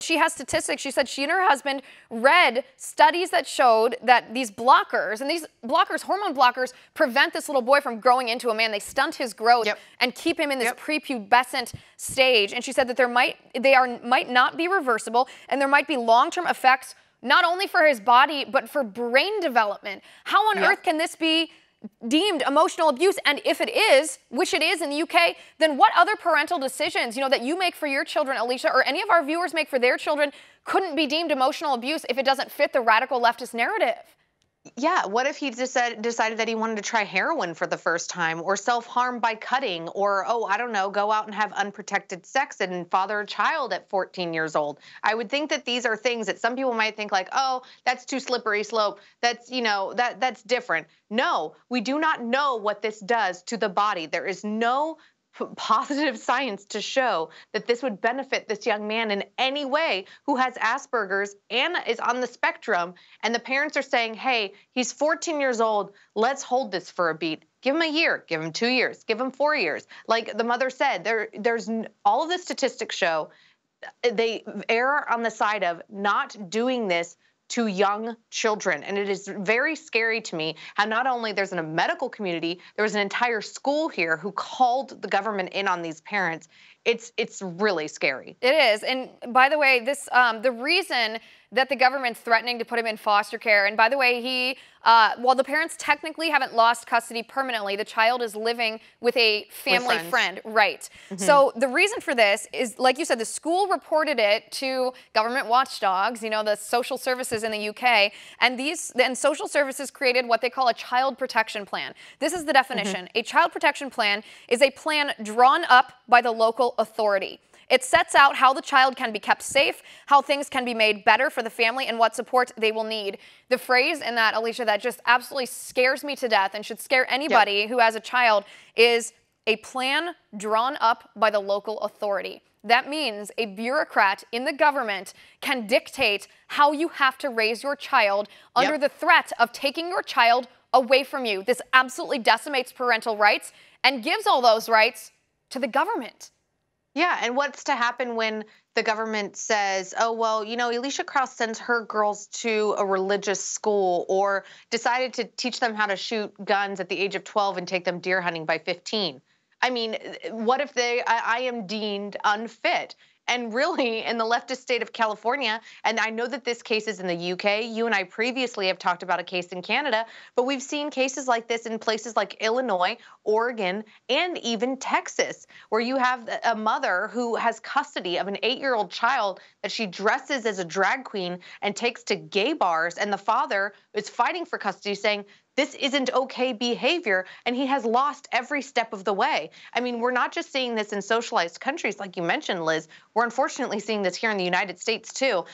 She has statistics. She said she and her husband read studies that showed that these blockers, and these blockers, hormone blockers, prevent this little boy from growing into a man. They stunt his growth and keep him in this prepubescent stage. And she said that might not be reversible, and there might be long-term effects not only for his body but for brain development. How on earth can this be deemed emotional abuse? And if it is, which it is in the UK, then what other parental decisions, that you make for your children, Alicia, or any of our viewers make for their children, couldn't be deemed emotional abuse if it doesn't fit the radical leftist narrative? Yeah, what if he decided that he wanted to try heroin for the first time, or self-harm by cutting, or, oh, I don't know, go out and have unprotected sex and father a child at 14 years old? I would think that these are things that some people might think like, oh, that's too slippery slope. That's, that's different. No, we do not know what this does to the body. There is no positive science to show that this would benefit this young man in any way who has Asperger's and is on the spectrum. And the parents are saying, hey, he's 14 years old. Let's hold this for a beat. Give him a year, give him 2 years, give him 4 years. Like the mother said, there's all of the statistics show they err on the side of not doing this to young children. And it is very scary to me how not only there's a medical community, there was an entire school here who called the government in on these parents. It's really scary. It is. And by the way, this the reason that the government's threatening to put him in foster care, and by the way, while the parents technically haven't lost custody permanently, the child is living with a family friend. Right. So the reason for this is, like you said, the school reported it to government watchdogs, the social services in the UK, and social services created what they call a child protection plan. This is the definition. A child protection plan is a plan drawn up by the local authority. It sets out how the child can be kept safe, how things can be made better for the family, and what support they will need. The phrase in that, Alicia, that just absolutely scares me to death and should scare anybody who has a child is a plan drawn up by the local authority. That means a bureaucrat in the government can dictate how you have to raise your child under the threat of taking your child away from you. This absolutely decimates parental rights and gives all those rights to the government. Yeah, and what's to happen when the government says, oh, well, Alicia Krause sends her girls to a religious school, or decided to teach them how to shoot guns at the age of 12 and take them deer hunting by 15? I mean, what if I am deemed unfit? And really, in the leftist state of California, and I know that this case is in the UK, you and I previously have talked about a case in Canada, but we've seen cases like this in places like Illinois, Oregon, and even Texas, where you have a mother who has custody of an 8-year-old child that she dresses as a drag queen and takes to gay bars, and the father is fighting for custody, saying, this isn't okay behavior, and he has lost every step of the way. I mean, we're not just seeing this in socialized countries like you mentioned, Liz. We're unfortunately seeing this here in the United States, too.